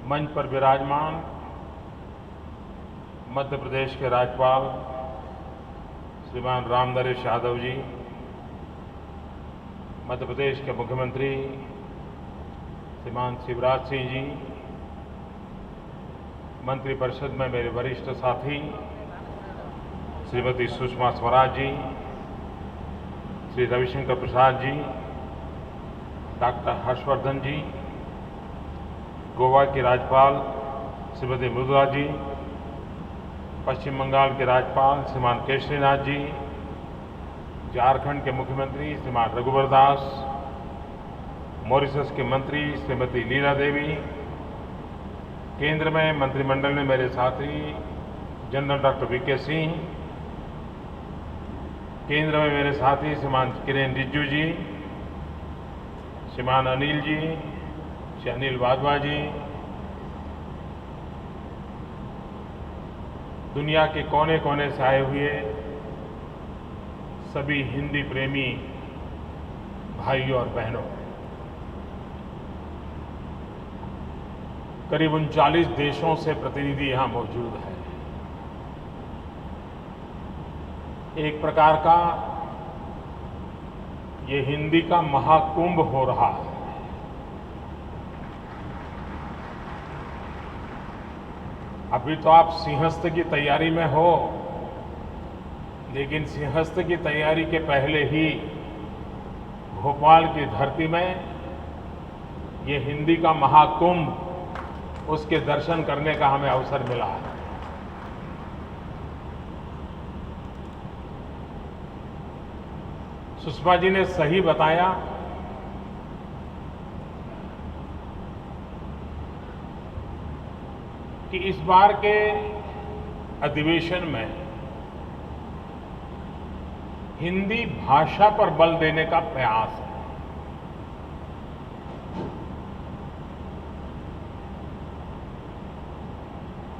मंच पर विराजमान मध्य प्रदेश के राज्यपाल श्रीमान रामनरेश यादव जी, मध्य प्रदेश के मुख्यमंत्री श्रीमान शिवराज सिंह जी, मंत्रिपरिषद में मेरे वरिष्ठ साथी श्रीमती सुषमा स्वराज जी, श्री रविशंकर प्रसाद जी, डॉक्टर हर्षवर्धन जी, गोवा की राज्यपाल श्रीमती मृदुला जी, पश्चिम बंगाल के राज्यपाल श्रीमान केशरीनाथ जी, झारखंड के मुख्यमंत्री श्रीमान रघुवर दास, मॉरिशस के मंत्री श्रीमती लीला देवी, केंद्र में मंत्रिमंडल में मेरे साथी जनरल डॉक्टर वीके सिंह, केंद्र में मेरे साथी श्रीमान किरेन रिजिजू जी, श्रीमान अनिल जी, श्री अनिल वाधवा जी, दुनिया के कोने कोने से आए हुए सभी हिंदी प्रेमी भाइयों और बहनों, करीब 39 देशों से प्रतिनिधि यहाँ मौजूद हैं। एक प्रकार का ये हिंदी का महाकुंभ हो रहा है। अभी तो आप सिंहस्थ की तैयारी में हो, लेकिन सिंहस्थ की तैयारी के पहले ही भोपाल की धरती में ये हिंदी का महाकुंभ, उसके दर्शन करने का हमें अवसर मिला है। सुषमा जी ने सही बताया कि इस बार के अधिवेशन में हिंदी भाषा पर बल देने का प्रयास है।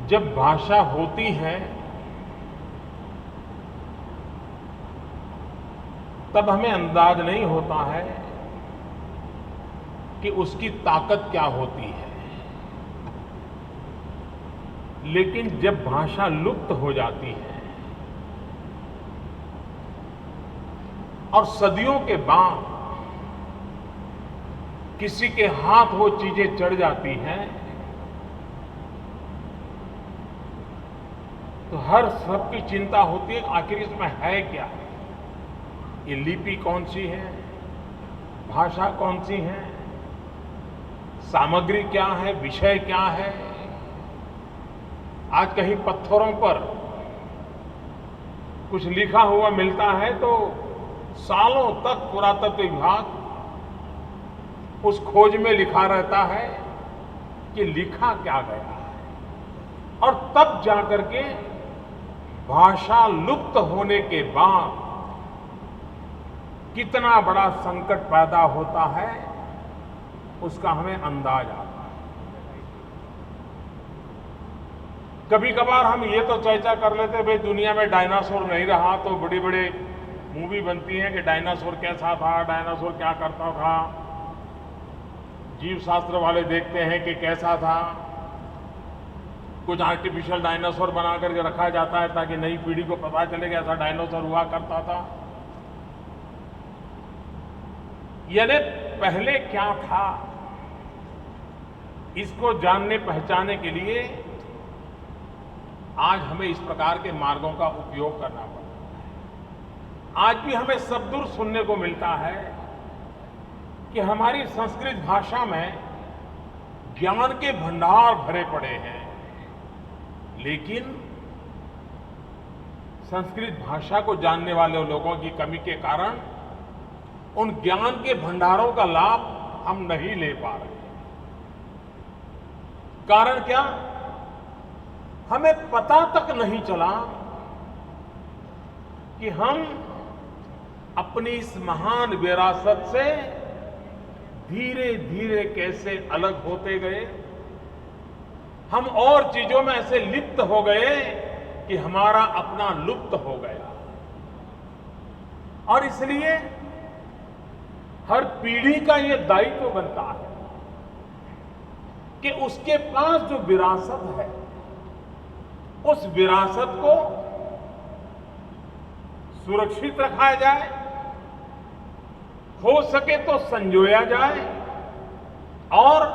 जब भाषा होती है तब हमें अंदाज नहीं होता है कि उसकी ताकत क्या होती है, लेकिन जब भाषा लुप्त हो जाती है और सदियों के बाद किसी के हाथ वो चीजें चढ़ जाती हैं, तो हर सबकी चिंता होती है आखिर इसमें है क्या, ये लिपि कौन सी है, भाषा कौन सी है, सामग्री क्या है, विषय क्या है। आज कहीं पत्थरों पर कुछ लिखा हुआ मिलता है तो सालों तक पुरातत्व विभाग उस खोज में लिखा रहता है कि लिखा क्या गया है, और तब जाकर के भाषा लुप्त होने के बाद कितना बड़ा संकट पैदा होता है उसका हमें अंदाज आता है। कभी कभार हम ये तो चर्चा कर लेते हैं, भाई दुनिया में डायनासोर नहीं रहा तो बड़ी बड़ी मूवी बनती हैं कि डायनासोर कैसा था, डायनासोर क्या करता था, जीव शास्त्र वाले देखते हैं कि कैसा था। कुछ आर्टिफिशियल डायनासोर बना करके रखा जाता है ताकि नई पीढ़ी को पता चले कि ऐसा डायनासोर हुआ करता था। यानी पहले क्या था, इसको जानने पहचानने के लिए आज हमें इस प्रकार के मार्गों का उपयोग करना पड़ता है। आज भी हमें शब्दूर सुनने को मिलता है कि हमारी संस्कृत भाषा में ज्ञान के भंडार भरे पड़े हैं, लेकिन संस्कृत भाषा को जानने वाले लोगों की कमी के कारण उन ज्ञान के भंडारों का लाभ हम नहीं ले पा रहे। कारण क्या, हमें पता तक नहीं चला कि हम अपनी इस महान विरासत से धीरे धीरे कैसे अलग होते गए। हम और चीजों में ऐसे लिप्त हो गए कि हमारा अपना लुप्त हो गया। और इसलिए हर पीढ़ी का यह दायित्व बनता है कि उसके पास जो विरासत है, उस विरासत को सुरक्षित रखा जाए, हो सके तो संजोया जाए और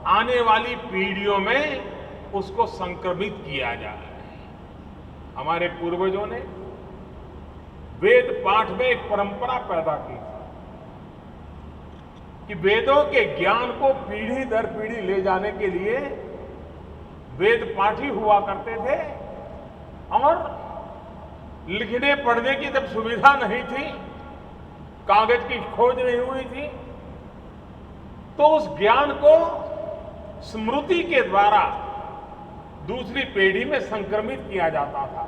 आने वाली पीढ़ियों में उसको संक्रमित किया जाए। हमारे पूर्वजों ने वेद पाठ में एक परंपरा पैदा की कि वेदों के ज्ञान को पीढ़ी दर पीढ़ी ले जाने के लिए वेद पाठी हुआ करते थे और लिखने पढ़ने की जब सुविधा नहीं थी, कागज की खोज नहीं हुई थी, तो उस ज्ञान को स्मृति के द्वारा दूसरी पीढ़ी में संक्रमित किया जाता था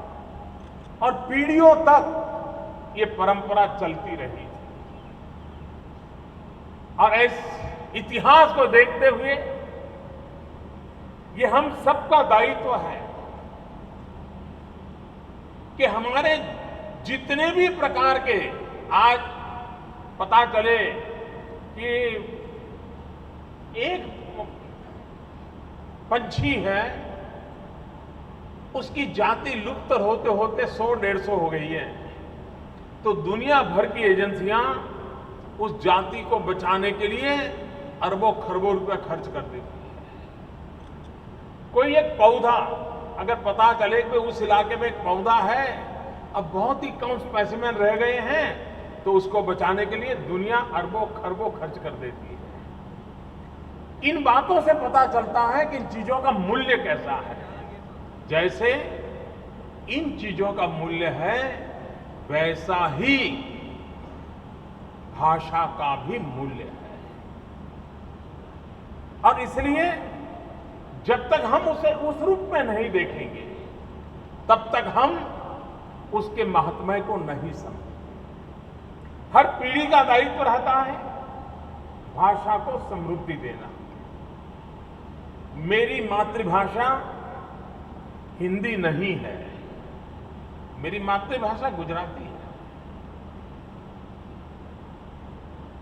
और पीढ़ियों तक ये परंपरा चलती रही। और इस इतिहास को देखते हुए ये हम सबका दायित्व है कि हमारे जितने भी प्रकार के आज पता चले कि एक पंछी है, उसकी जाति लुप्त होते होते 100-150 हो गई है, तो दुनिया भर की एजेंसियां उस जाति को बचाने के लिए अरबों खरबों रुपए खर्च कर देती है। कोई एक पौधा अगर पता चले कि उस इलाके में एक पौधा है, अब बहुत ही कम स्पेसिमेन रह गए हैं, तो उसको बचाने के लिए दुनिया अरबों खरबों खर्च कर देती है। इन बातों से पता चलता है कि इन चीजों का मूल्य कैसा है। जैसे इन चीजों का मूल्य है, वैसा ही भाषा का भी मूल्य है। और इसलिए जब तक हम उसे उस रूप में नहीं देखेंगे, तब तक हम उसके महात्म्य को नहीं समझेंगे। हर पीढ़ी का दायित्व रहता है भाषा को समृद्धि देना। मेरी मातृभाषा हिंदी नहीं है, मेरी मातृभाषा गुजराती है।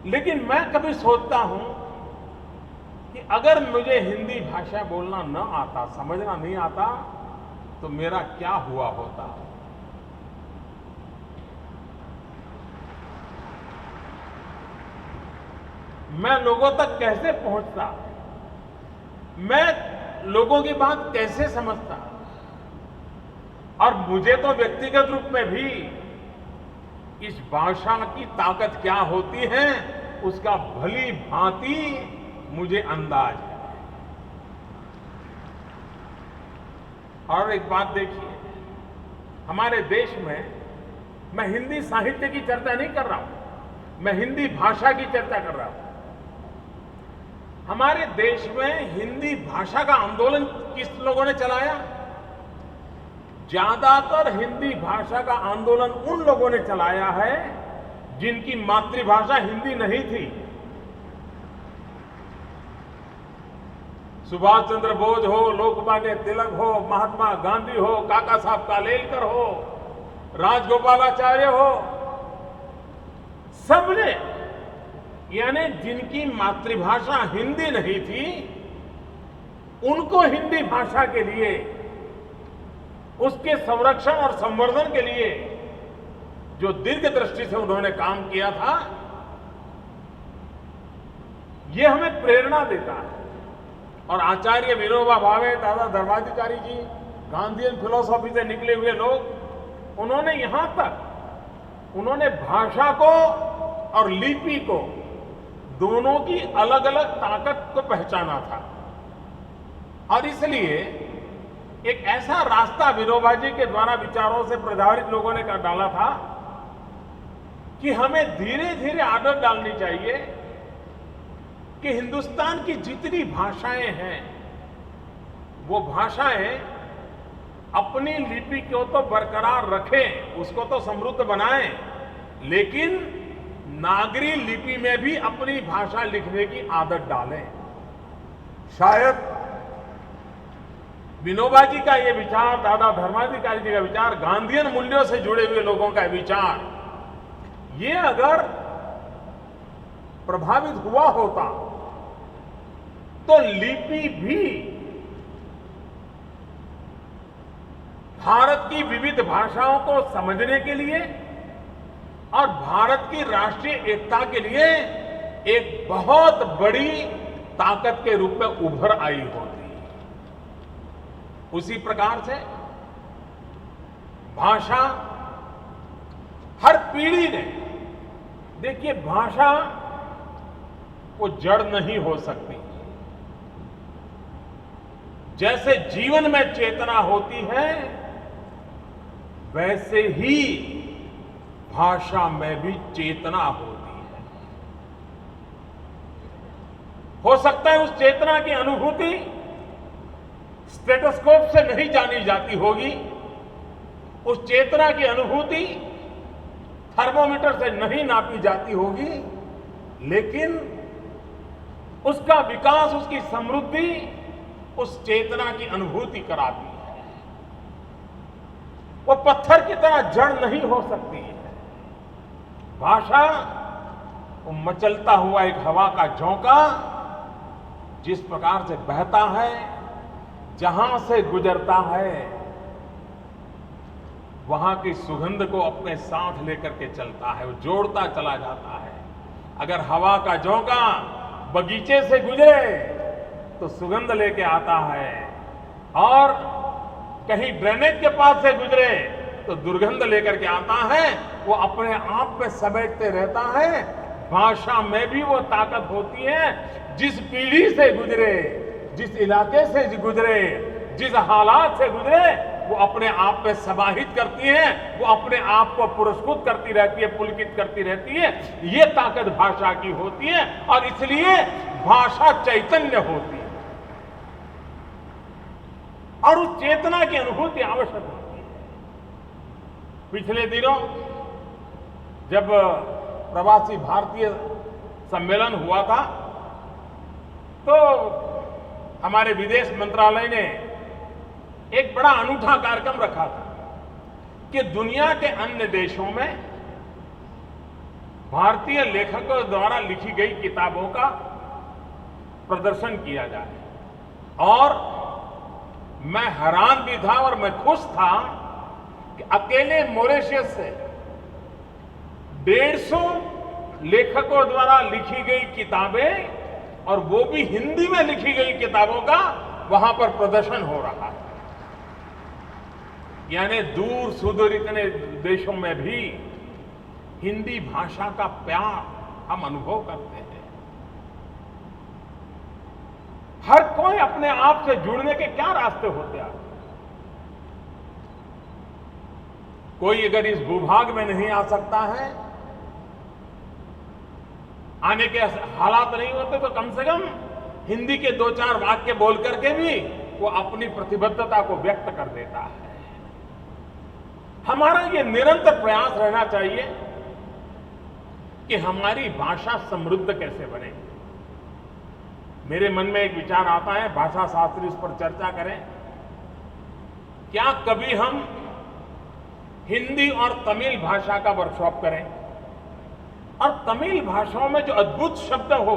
लेकिन मैं कभी सोचता हूं कि अगर मुझे हिंदी भाषा बोलना न आता, समझना नहीं आता, तो मेरा क्या हुआ होता। मैं लोगों तक कैसे पहुंचता, मैं लोगों की बात कैसे समझता। और मुझे तो व्यक्तिगत रूप में भी इस भाषा की ताकत क्या होती है, उसका भली भांति मुझे अंदाज है। और एक बात देखिए, हमारे देश में, मैं हिंदी साहित्य की चर्चा नहीं कर रहा हूं, मैं हिंदी भाषा की चर्चा कर रहा हूं। हमारे देश में हिंदी भाषा का आंदोलन किस लोगों ने चलाया? ज्यादातर हिंदी भाषा का आंदोलन उन लोगों ने चलाया है जिनकी मातृभाषा हिंदी नहीं थी। सुभाष चंद्र बोस हो, लोकमान्य तिलक हो, महात्मा गांधी हो, काका साहब कालेलकर हो, राजगोपालाचार्य हो, सबने, यानी जिनकी मातृभाषा हिंदी नहीं थी, उनको हिंदी भाषा के लिए, उसके संरक्षण और संवर्धन के लिए जो दीर्घ दृष्टि से उन्होंने काम किया था, ये हमें प्रेरणा देता है। और आचार्य विनोबा भावे, दादा धर्माधिकारी जी, गांधीयन फिलॉसफी से निकले हुए लोग, उन्होंने यहां तक, उन्होंने भाषा को और लिपि को, दोनों की अलग अलग ताकत को पहचाना था। और इसलिए एक ऐसा रास्ता विनोबा जी के द्वारा विचारों से प्रभावित लोगों ने कर डाला था कि हमें धीरे धीरे आदत डालनी चाहिए कि हिंदुस्तान की जितनी भाषाएं हैं, वो भाषाएं अपनी लिपि को तो बरकरार रखें, उसको तो समृद्ध बनाएं, लेकिन नागरी लिपि में भी अपनी भाषा लिखने की आदत डालें। शायद विनोबा जी का ये विचार, दादा धर्माधिकारी जी का विचार, गांधीयन मूल्यों से जुड़े हुए लोगों का विचार, ये अगर प्रभावित हुआ होता तो लिपि भी भारत की विविध भाषाओं को समझने के लिए और भारत की राष्ट्रीय एकता के लिए एक बहुत बड़ी ताकत के रूप में उभर आई होती। उसी प्रकार से भाषा हर पीढ़ी ने, देखिए भाषा वो जड़ नहीं हो सकती। जैसे जीवन में चेतना होती है वैसे ही भाषा में भी चेतना होती है। हो सकता है उस चेतना की अनुभूति स्टेथोस्कोप से नहीं जानी जाती होगी, उस चेतना की अनुभूति थर्मोमीटर से नहीं नापी जाती होगी, लेकिन उसका विकास, उसकी समृद्धि उस चेतना की अनुभूति कराती है। वो पत्थर की तरह जड़ नहीं हो सकती है। भाषा वो मचलता हुआ एक हवा का झोंका जिस प्रकार से बहता है, जहां से गुजरता है, वहां की सुगंध को अपने साथ लेकर के चलता है, वो जोड़ता चला जाता है। अगर हवा का झोंका बगीचे से गुजरे तो सुगंध लेके आता है, और कहीं ड्रेनेज के पास से गुजरे तो दुर्गंध लेकर के आता है। वो अपने आप में समेटते रहता है। भाषा में भी वो ताकत होती है। जिस पीढ़ी से गुजरे, जिस इलाके से गुजरे, जिस हालात से गुजरे, वो अपने आप में समाहित करती है, वो अपने आप को पुरस्कृत करती रहती है, पुलकित करती रहती है। ये ताकत भाषा की होती है, और इसलिए भाषा चैतन्य होती है, और उस चेतना की अनुभूति आवश्यक होती है। पिछले दिनों जब प्रवासी भारतीय सम्मेलन हुआ था, तो हमारे विदेश मंत्रालय ने एक बड़ा अनूठा कार्यक्रम रखा था कि दुनिया के अन्य देशों में भारतीय लेखकों द्वारा लिखी गई किताबों का प्रदर्शन किया जाए। और मैं हैरान भी था और मैं खुश था कि अकेले मॉरिशस से 150 लेखकों द्वारा लिखी गई किताबें, और वो भी हिंदी में लिखी गई किताबों का वहां पर प्रदर्शन हो रहा है। यानी दूर सुदूर इतने देशों में भी हिंदी भाषा का प्यार हम अनुभव करते हैं। हर कोई अपने आप से जुड़ने के क्या रास्ते होते हैं? कोई अगर इस भूभाग में नहीं आ सकता है, आने के हालात नहीं होते, तो कम से कम हिंदी के 2-4 वाक्य बोल करके भी वो अपनी प्रतिबद्धता को व्यक्त कर देता है। हमारा ये निरंतर प्रयास रहना चाहिए कि हमारी भाषा समृद्ध कैसे बने। मेरे मन में एक विचार आता है, भाषा शास्त्री इस पर चर्चा करें। क्या कभी हम हिंदी और तमिल भाषा का वर्कशॉप करें, और तमिल भाषाओं में जो अद्भुत शब्द हो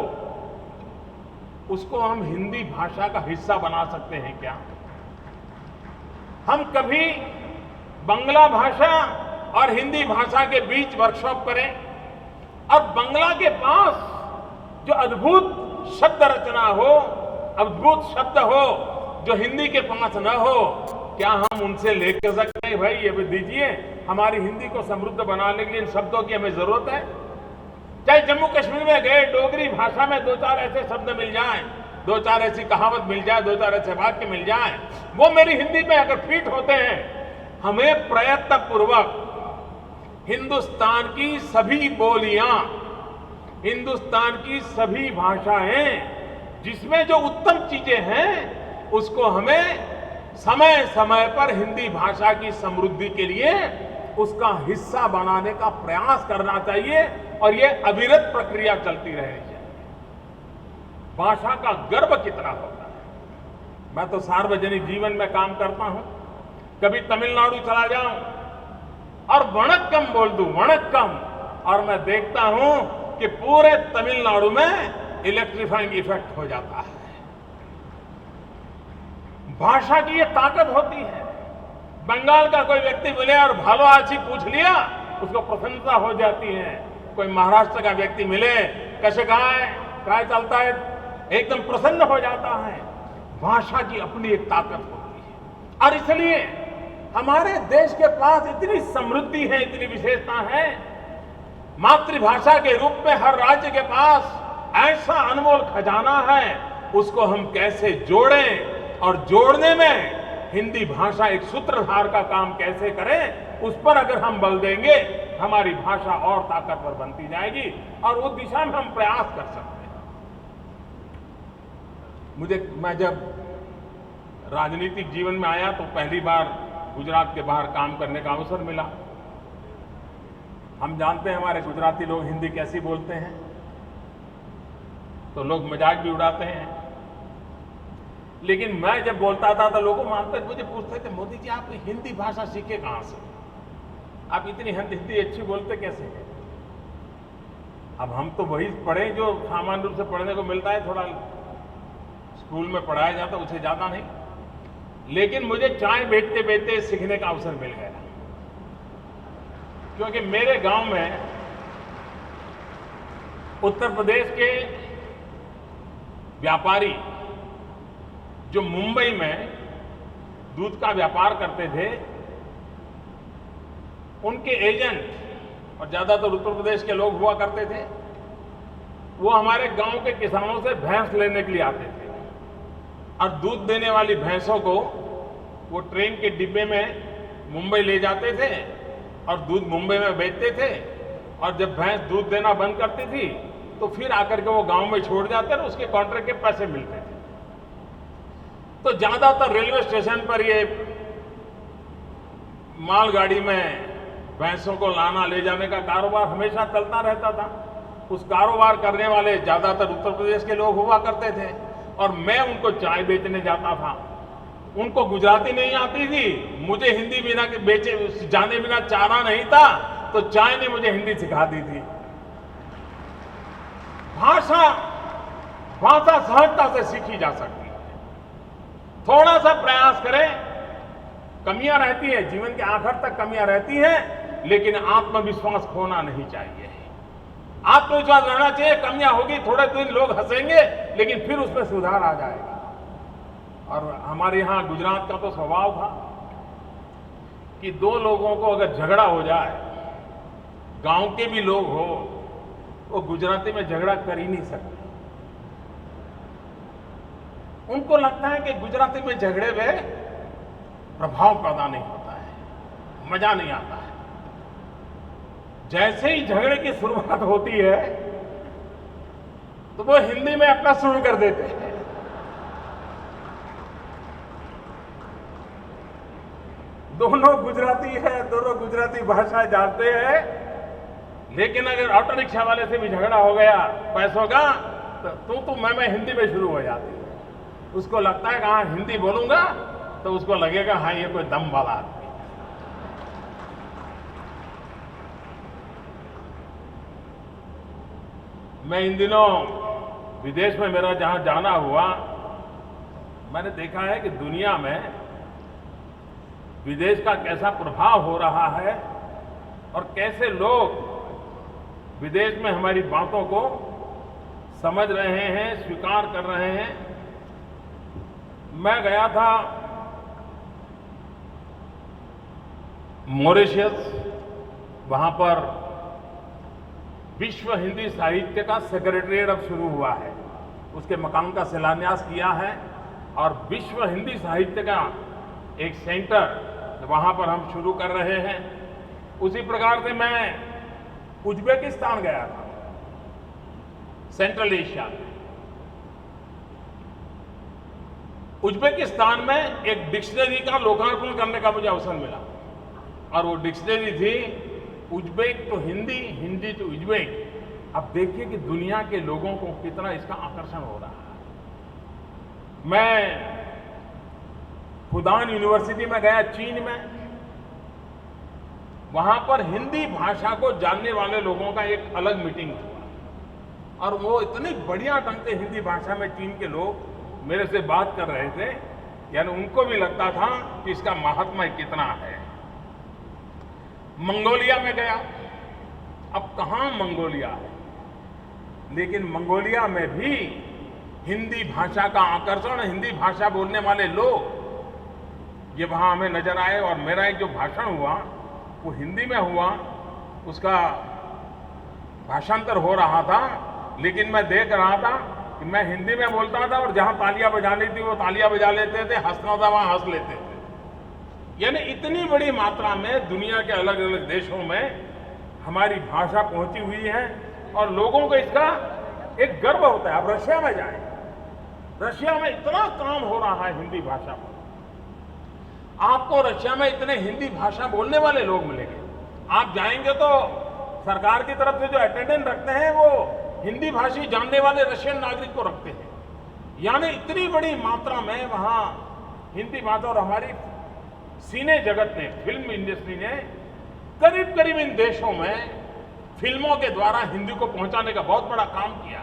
उसको हम हिंदी भाषा का हिस्सा बना सकते हैं क्या? हम कभी बंगला भाषा और हिंदी भाषा के बीच वर्कशॉप करें, और बंगला के पास जो अद्भुत शब्द रचना हो, अद्भुत शब्द हो जो हिंदी के पास न हो, क्या हम उनसे लेकर सकते हैं, भाई ये भी दीजिए, हमारी हिंदी को समृद्ध बनाने के लिए इन शब्दों की हमें जरूरत है। चाहे जम्मू कश्मीर में गए, डोगरी भाषा में 2-4 ऐसे शब्द मिल जाएं, 2-4 ऐसी कहावत मिल जाए, 2-4 ऐसे वाक्य मिल जाएं, वो मेरी हिंदी में अगर फिट होते हैं। हमें प्रयत्न पूर्वक हिंदुस्तान की सभी बोलियां, हिंदुस्तान की सभी भाषाएं, जिसमें जो उत्तम चीजें हैं, उसको हमें समय समय पर हिंदी भाषा की समृद्धि के लिए उसका हिस्सा बनाने का प्रयास करना चाहिए, और ये अविरत प्रक्रिया चलती रहनी चाहिए। भाषा का गर्व कितना होता है। मैं तो सार्वजनिक जीवन में काम करता हूं, कभी तमिलनाडु चला जाऊं और वणक्कम बोल दूं, वणक्कम, और मैं देखता हूं कि पूरे तमिलनाडु में इलेक्ट्रीफाइंग इफेक्ट हो जाता है। भाषा की ये ताकत होती है। बंगाल का कोई व्यक्ति मिले और भालो आची पूछ लिया, उसको प्रसन्नता हो जाती है। कोई महाराष्ट्र का व्यक्ति मिले, कैसे काय चलता है, एकदम प्रसन्न हो जाता है। भाषा की अपनी एक ताकत होती है और इसलिए हमारे देश के पास इतनी समृद्धि है, इतनी विशेषता है। मातृभाषा के रूप में हर राज्य के पास ऐसा अनमोल खजाना है, उसको हम कैसे जोड़ें और जोड़ने में हिंदी भाषा एक सूत्रधार का काम कैसे करें, उस पर अगर हम बल देंगे हमारी भाषा और ताकतवर बनती जाएगी और उस दिशा में हम प्रयास कर सकते हैं। मैं जब राजनीतिक जीवन में आया तो पहली बार गुजरात के बाहर काम करने का अवसर मिला। हम जानते हैं हमारे गुजराती लोग हिंदी कैसी बोलते हैं, तो लोग मजाक भी उड़ाते हैं। लेकिन मैं जब बोलता था तो लोगों मुझे पूछते थे, मोदी जी आप हिंदी भाषा सीखे कहां से, आप इतनी हिंदी अच्छी बोलते कैसे हैं? अब हम तो वही पढ़े जो सामान्य रूप से पढ़ने को मिलता है, थोड़ा स्कूल में पढ़ाया जाता उसे ज्यादा नहीं। लेकिन मुझे चाय बेचते बेचते सीखने का अवसर मिल गया, क्योंकि मेरे गांव में उत्तर प्रदेश के व्यापारी जो मुंबई में दूध का व्यापार करते थे, उनके एजेंट और ज्यादातर उत्तर प्रदेश के लोग हुआ करते थे। वो हमारे गांव के किसानों से भैंस लेने के लिए आते थे और दूध देने वाली भैंसों को वो ट्रेन के डिब्बे में मुंबई ले जाते थे और दूध मुंबई में बेचते थे। और जब भैंस दूध देना बंद करती थी तो फिर आकर के वो गांव में छोड़ जाते और उसके कॉन्ट्रैक्ट के पैसे मिलते थे। तो ज्यादातर रेलवे स्टेशन पर ये मालगाड़ी में भैंसों को लाना ले जाने का कारोबार हमेशा चलता रहता था। उस कारोबार करने वाले ज्यादातर उत्तर प्रदेश के लोग हुआ करते थे और मैं उनको चाय बेचने जाता था। उनको गुजराती नहीं आती थी, मुझे हिंदी बिना बेचे जाने बिना चारा नहीं था, तो चाय ने मुझे हिंदी सिखा दी थी। भाषा सहजता से सीखी जा सकती है, थोड़ा सा प्रयास करें। कमियां रहती है, जीवन के आखिर तक कमियां रहती हैं, लेकिन आत्मविश्वास खोना नहीं चाहिए। आत्मविश्वास रहना चाहिए। कमियां होगी, थोड़े दिन लोग हंसेंगे, लेकिन फिर उसमें सुधार आ जाएगा। और हमारे यहां गुजरात का तो स्वभाव था कि दो लोगों को अगर झगड़ा हो जाए, गांव के भी लोग हो, वो गुजराती में झगड़ा कर ही नहीं सकते। उनको लगता है कि गुजराती में झगड़े में प्रभाव पैदा नहीं होता है, मजा नहीं आता है। जैसे ही झगड़े की शुरुआत होती है तो वो हिंदी में अपना शुरू कर देते हैं। दोनों गुजराती है, दोनों गुजराती भाषा जानते हैं, लेकिन अगर ऑटो रिक्शा वाले से भी झगड़ा हो गया पैसों का, तो तू मैं हिंदी में शुरू हो जाती है। उसको लगता है कि हाँ हिंदी बोलूंगा तो उसको लगेगा हाँ ये कोई दम वाला आदमी। मैं इन दिनों विदेश में मेरा जहां जाना हुआ, मैंने देखा है कि दुनिया में विदेश का कैसा प्रभाव हो रहा है और कैसे लोग विदेश में हमारी बातों को समझ रहे हैं, स्वीकार कर रहे हैं। मैं गया था मॉरिशस, वहां पर विश्व हिंदी साहित्य का सेक्रेटेरिएट अब शुरू हुआ है, उसके मकान का शिलान्यास किया है और विश्व हिंदी साहित्य का एक सेंटर वहां पर हम शुरू कर रहे हैं। उसी प्रकार से मैं उज्बेकिस्तान गया था, सेंट्रल एशिया में। उज्बेकिस्तान में एक डिक्शनरी का लोकार्पण करने का मुझे अवसर मिला और वो डिक्शनरी थी Uzbek to Hindi, Hindi to Uzbek. अब देखिए कि दुनिया के लोगों को कितना इसका आकर्षण हो रहा है। मैं फुदान यूनिवर्सिटी में गया चीन में, वहां पर हिंदी भाषा को जानने वाले लोगों का एक अलग मीटिंग हुआ और वो इतनी बढ़िया ढंग से हिंदी भाषा में चीन के लोग मेरे से बात कर रहे थे यानी उनको भी लगता था कि इसका महात्म्य कितना है। मंगोलिया में गया, अब कहां मंगोलिया है, लेकिन मंगोलिया में भी हिंदी भाषा का आकर्षण, हिंदी भाषा बोलने वाले लोग ये वहां हमें नजर आए। और मेरा एक जो भाषण हुआ वो हिंदी में हुआ, उसका भाषांतर हो रहा था, लेकिन मैं देख रहा था कि मैं हिंदी में बोलता था और जहां तालियां बजानी थी वो तालियां बजा लेते थे, हंसना था वहां हंस लेते थे। यानी इतनी बड़ी मात्रा में दुनिया के अलग अलग देशों में हमारी भाषा पहुंची हुई है और लोगों को इसका एक गर्व होता है। आप रशिया में जाएं, रशिया में इतना काम हो रहा है हिंदी भाषा पर, आपको रशिया में इतने हिंदी भाषा बोलने वाले लोग मिलेंगे। आप जाएंगे तो सरकार की तरफ से जो अटेंडेंट रखते हैं वो हिंदी भाषी जानने वाले रशियन नागरिक को रखते हैं। यानी इतनी बड़ी मात्रा में वहां हिंदी भाषा, और हमारी सिने जगत ने, फिल्म इंडस्ट्री ने करीब करीब इन देशों में फिल्मों के द्वारा हिंदी को पहुंचाने का बहुत बड़ा काम किया।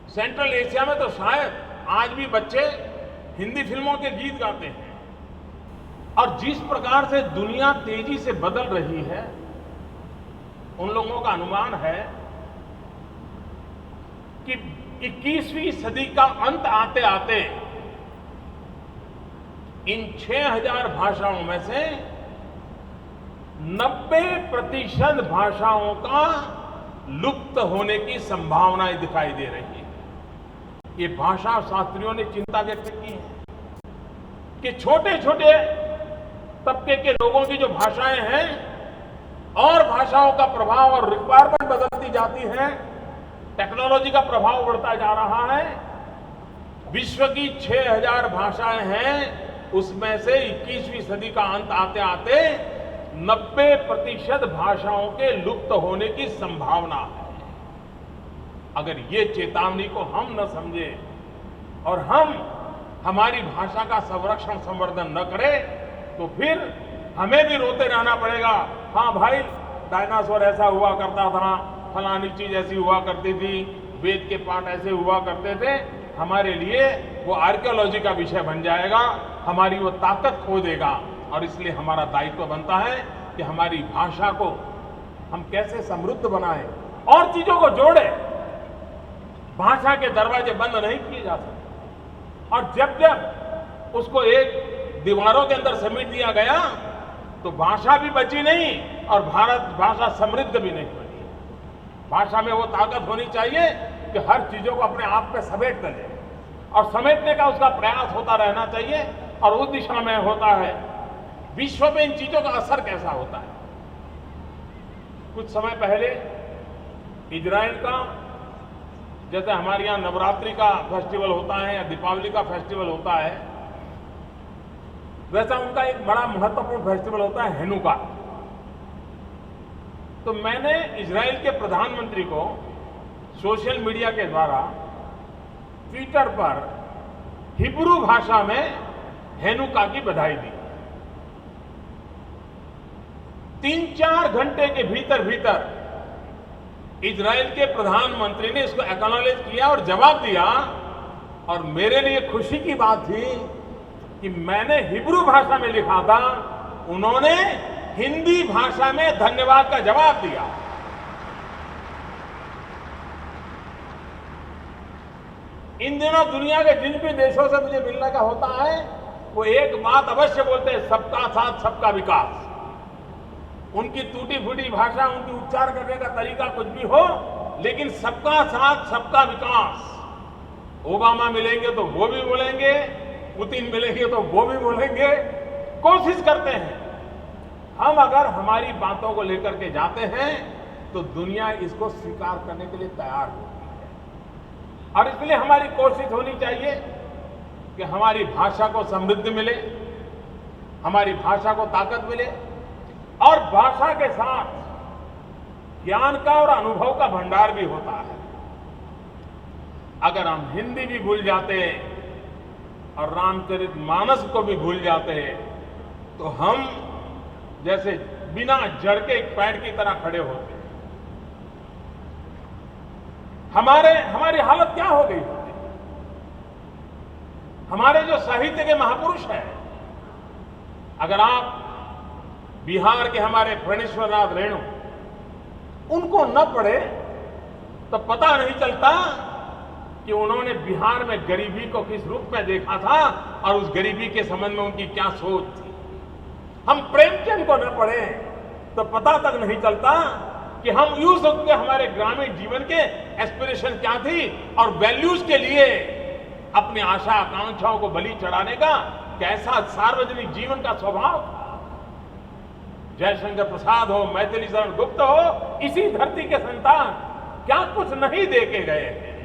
सेंट्रल एशिया में तो शायद आज भी बच्चे हिंदी फिल्मों के गीत गाते हैं। और जिस प्रकार से दुनिया तेजी से बदल रही है, उन लोगों का अनुमान है कि 21वीं सदी का अंत आते आते इन 6000 भाषाओं में से 90% भाषाओं का लुप्त होने की संभावनाएं दिखाई दे रही है। ये भाषा शास्त्रियों ने चिंता व्यक्त की है कि छोटे छोटे तबके के लोगों की जो भाषाएं हैं और भाषाओं का प्रभाव और रिक्वायरमेंट बदलती जाती है, टेक्नोलॉजी का प्रभाव बढ़ता जा रहा है। विश्व की 6000 भाषाएं हैं, उसमें से 21वीं सदी का अंत आते आते 90% भाषाओं के लुप्त होने की संभावना है। अगर ये चेतावनी को हम न समझे और हम हमारी भाषा का संरक्षण संवर्धन न करें तो फिर हमें भी रोते रहना पड़ेगा। हाँ भाई, डायनासोर ऐसा हुआ करता था, फलानी चीज ऐसी हुआ करती थी, वेद के पाठ ऐसे हुआ करते थे। हमारे लिए वो आर्कियोलॉजी का विषय बन जाएगा, हमारी वो ताकत खो देगा। और इसलिए हमारा दायित्व बनता है कि हमारी भाषा को हम कैसे समृद्ध बनाएं और चीजों को जोड़ें। भाषा के दरवाजे बंद नहीं किए जा सकते, और जब जब उसको एक दीवारों के अंदर समेट दिया गया तो भाषा भी बची नहीं और भारत भाषा समृद्ध भी नहीं बनी। भाषा में वो ताकत होनी चाहिए कि हर चीजों को अपने आप पे समेट ले, और समेटने का उसका प्रयास होता रहना चाहिए। और उस दिशा में होता है विश्व में इन चीजों का असर कैसा होता है। कुछ समय पहले इजराइल का, जैसे हमारे यहां नवरात्रि का फेस्टिवल होता है या दीपावली का फेस्टिवल होता है, वैसा उनका एक बड़ा महत्वपूर्ण फेस्टिवल होता है हेनुका। तो मैंने इजराइल के प्रधानमंत्री को सोशल मीडिया के द्वारा ट्विटर पर हिब्रू भाषा में हेनुका की बधाई दी। 3-4 घंटे के भीतर भीतर इजराइल के प्रधानमंत्री ने इसको एक्नॉलेज किया और जवाब दिया। और मेरे लिए खुशी की बात थी कि मैंने हिब्रू भाषा में लिखा था, उन्होंने हिंदी भाषा में धन्यवाद का जवाब दिया। इन दिनों दुनिया के जिन भी देशों से मुझे मिलने का होता है, वो एक बात अवश्य बोलते हैं, सबका साथ सबका विकास। उनकी टूटी फूटी भाषा, उनकी उच्चार करने का तरीका कुछ भी हो, लेकिन सबका साथ सबका विकास। ओबामा मिलेंगे तो वो भी बोलेंगे, पुतिन मिलेंगे तो वो भी बोलेंगे, कोशिश करते हैं। हम अगर हमारी बातों को लेकर के जाते हैं तो दुनिया इसको स्वीकार करने के लिए तैयार होती है। और इसलिए हमारी कोशिश होनी चाहिए कि हमारी भाषा को समृद्धि मिले, हमारी भाषा को ताकत मिले, और भाषा के साथ ज्ञान का और अनुभव का भंडार भी होता है। अगर हम हिंदी भी भूल जाते और रामचरितमानस को भी भूल जाते तो हम जैसे बिना जड़ के एक पेड़ की तरह खड़े होते। हमारी हालत क्या हो गई होती? हमारे जो साहित्य के महापुरुष हैं, अगर आप बिहार के हमारे फणीश्वर नाथ रेणु उनको न पढ़े तो पता नहीं चलता कि उन्होंने बिहार में गरीबी को किस रूप में देखा था और उस गरीबी के संबंध में उनकी क्या सोच थी। हम प्रेमचंद को न पढ़े तो पता तक नहीं चलता कि हम उस वक्त के हमारे ग्रामीण जीवन के एस्पिरेशन क्या थी और वैल्यूज के लिए अपनी आशा आकांक्षाओं को बलि चढ़ाने का कैसा सार्वजनिक जीवन का स्वभाव था। जयशंकर प्रसाद हो, मैथिली शरण गुप्त हो, इसी धरती के संतान क्या कुछ नहीं दे के गए हैं,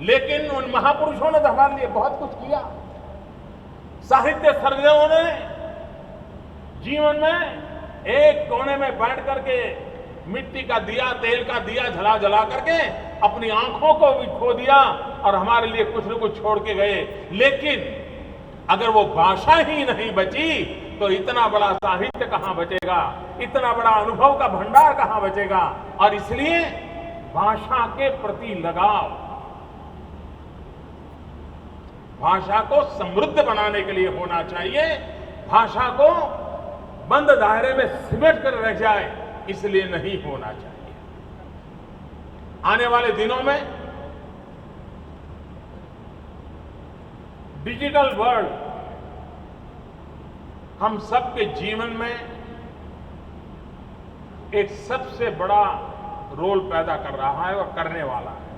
लेकिन उन महापुरुषों ने तो हमारे लिए बहुत कुछ किया। साहित्य सर्जकों ने जीवन में एक कोने में बैठ करके मिट्टी का दिया, तेल का दिया जला जला करके अपनी आंखों को भी खो दिया और हमारे लिए कुछ न कुछ छोड़ के गए। लेकिन अगर वो भाषा ही नहीं बची तो इतना बड़ा साहित्य कहां बचेगा, इतना बड़ा अनुभव का भंडार कहां बचेगा। और इसलिए भाषा के प्रति लगाव, भाषा को समृद्ध बनाने के लिए होना चाहिए। भाषा को बंद दायरे में सिमट कर रह जाए इसलिए नहीं होना चाहिए। आने वाले दिनों में डिजिटल वर्ल्ड हम सबके जीवन में एक सबसे बड़ा रोल पैदा कर रहा है और करने वाला है।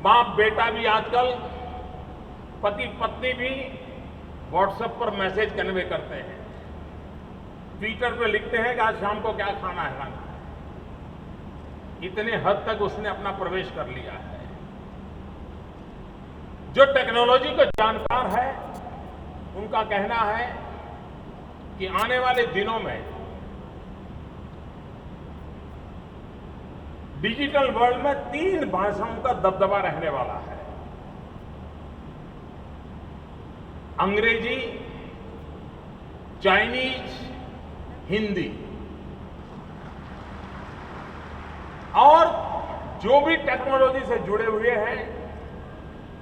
बाप बेटा भी आजकल, पति पत्नी भी व्हाट्सएप पर मैसेज कन्वे करते हैं, ट्विटर पे लिखते हैं कि आज शाम को क्या खाना है खाना है। इतने हद तक उसने अपना प्रवेश कर लिया है। जो टेक्नोलॉजी को जानकार है उनका कहना है कि आने वाले दिनों में डिजिटल वर्ल्ड में 3 भाषाओं का दबदबा रहने वाला है। अंग्रेजी, चाइनीज, हिंदी। और जो भी टेक्नोलॉजी से जुड़े हुए हैं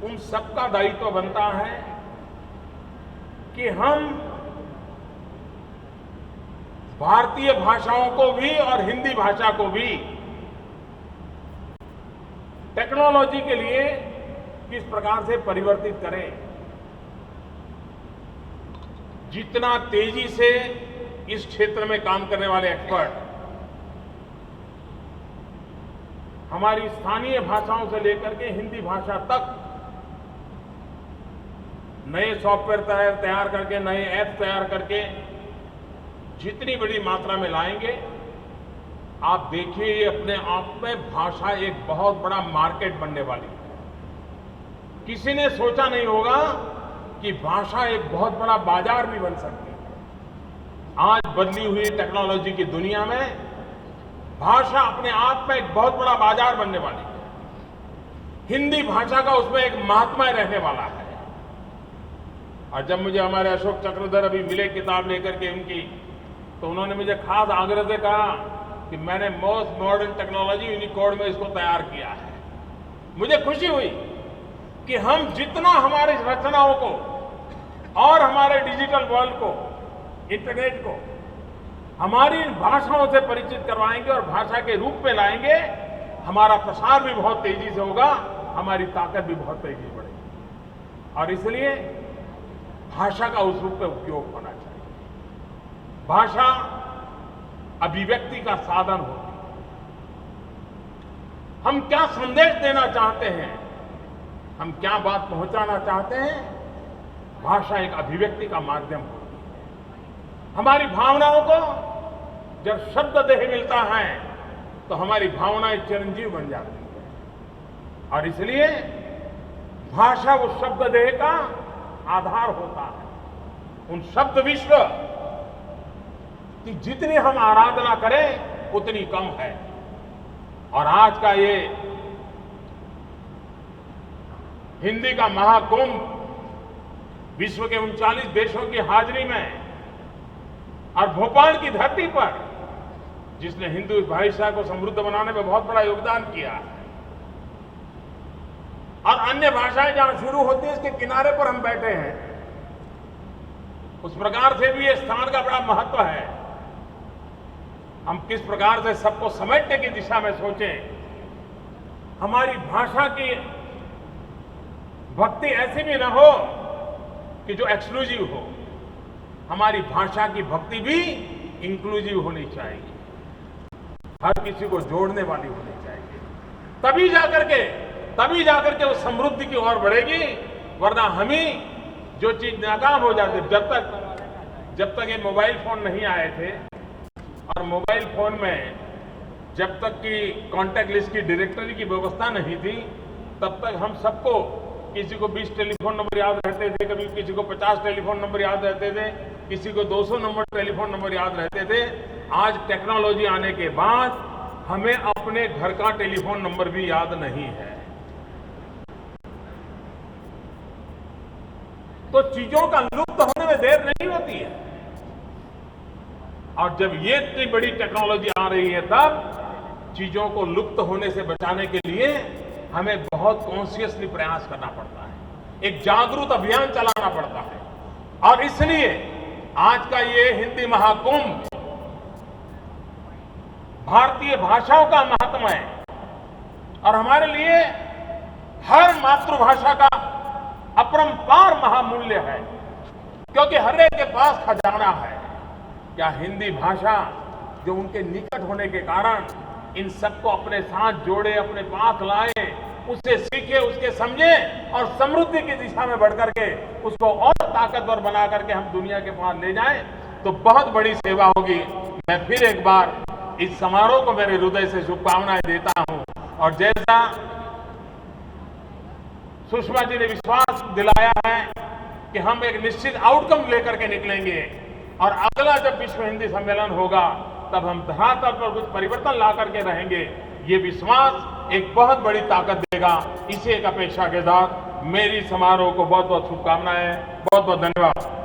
उन सबका दायित्व बनता है कि हम भारतीय भाषाओं को भी और हिंदी भाषा को भी टेक्नोलॉजी के लिए किस प्रकार से परिवर्तित करें। जितना तेजी से इस क्षेत्र में काम करने वाले एक्सपर्ट हमारी स्थानीय भाषाओं से लेकर के हिंदी भाषा तक नए सॉफ्टवेयर तैयार करके, नए ऐप तैयार करके जितनी बड़ी मात्रा में लाएंगे, आप देखिए ये अपने आप में भाषा एक बहुत बड़ा मार्केट बनने वाली है। किसी ने सोचा नहीं होगा कि भाषा एक बहुत बड़ा बाजार भी बन सकती है। आज बदली हुई टेक्नोलॉजी की दुनिया में भाषा अपने आप में एक बहुत बड़ा बाजार बनने वाली है। हिंदी भाषा का उसमें एक महात्मा रहने वाला है। और जब मुझे हमारे अशोक चक्रधर अभी मिले किताब लेकर के उनकी, तो उन्होंने मुझे खास आग्रह से कहा कि मैंने मोस्ट मॉडर्न टेक्नोलॉजी यूनिकोड में इसको तैयार किया है। मुझे खुशी हुई कि हम जितना हमारी रचनाओं को और हमारे डिजिटल वर्ल्ड को, इंटरनेट को हमारी भाषाओं से परिचित करवाएंगे और भाषा के रूप में लाएंगे, हमारा प्रसार भी बहुत तेजी से होगा, हमारी ताकत भी बहुत तेजी से बढ़ेगी। और इसलिए भाषा का उस रूप में उपयोग होना चाहिए। भाषा अभिव्यक्ति का साधन होती है। हम क्या संदेश देना चाहते हैं, हम क्या बात पहुंचाना चाहते हैं, भाषा एक अभिव्यक्ति का माध्यम होती है। हमारी भावनाओं को जब शब्द देह मिलता है तो हमारी भावनाएं चिरंजीव बन जाती है। और इसलिए भाषा उस शब्द देह का आधार होता है। उन शब्द विश्व की जितनी हम आराधना करें उतनी कम है। और आज का ये हिंदी का महाकुंभ विश्व के 39 देशों की हाजिरी में और भोपाल की धरती पर, जिसने हिंदू भाषा को समृद्ध बनाने में बहुत बड़ा योगदान किया है। और अन्य भाषाएं जहां शुरू होती है इसके किनारे पर हम बैठे हैं। उस प्रकार से भी ये स्थान का बड़ा महत्व है। हम किस प्रकार से सबको समेटने की दिशा में सोचें। हमारी भाषा की भक्ति ऐसी भी ना हो कि जो एक्सक्लूसिव हो। हमारी भाषा की भक्ति भी इंक्लूसिव होनी चाहिए, हर किसी को जोड़ने वाली होनी चाहिए। तभी जाकर के वो समृद्धि की ओर बढ़ेगी। वरना हम ही जो चीज नाकाम हो जाती, जब तक ये मोबाइल फोन नहीं आए थे और मोबाइल फोन में जब तक कि कॉन्टैक्ट लिस्ट की डायरेक्टरी की व्यवस्था नहीं थी, तब तक हम सबको, किसी को 20 टेलीफोन नंबर याद रहते थे, कभी किसी को 50 टेलीफोन नंबर याद रहते थे, किसी को 200 नंबर टेलीफोन नंबर याद रहते थे। आज टेक्नोलॉजी आने के बाद हमें अपने घर का टेलीफोन नंबर भी याद नहीं है। तो चीजों का लुप्त होने में देर नहीं होती है। और जब ये इतनी बड़ी टेक्नोलॉजी आ रही है, तब चीजों को लुप्त होने से बचाने के लिए हमें बहुत कॉन्शियसली प्रयास करना पड़ता है, एक जागरूक अभियान चलाना पड़ता है। और इसलिए आज का ये हिंदी महाकुंभ भारतीय भाषाओं का महात्मा है और हमारे लिए हर मातृभाषा का अपरंपार महामूल्य है, क्योंकि हर एक के पास खजाना है। क्या हिंदी भाषा जो उनके निकट होने के कारण इन सबको अपने साथ जोड़े, अपने पास लाए, उससे सीखे, उसके समझे और समृद्धि की दिशा में बढ़ करके उसको और ताकतवर बना करके हम दुनिया के पास ले जाएं, तो बहुत बड़ी सेवा होगी। मैं फिर एक बार इस समारोह को मेरे हृदय से शुभकामनाएं देता हूं। और जैसा सुषमा जी ने विश्वास दिलाया है कि हम एक निश्चित आउटकम लेकर के निकलेंगे और अगला जब विश्व हिंदी सम्मेलन होगा तब हम धरातल पर कुछ परिवर्तन ला करके रहेंगे। ये विश्वास एक बहुत बड़ी ताकत देगा। इसी एक अपेक्षा के साथ मेरी समारोह को बहुत बहुत शुभकामनाएं, बहुत बहुत धन्यवाद।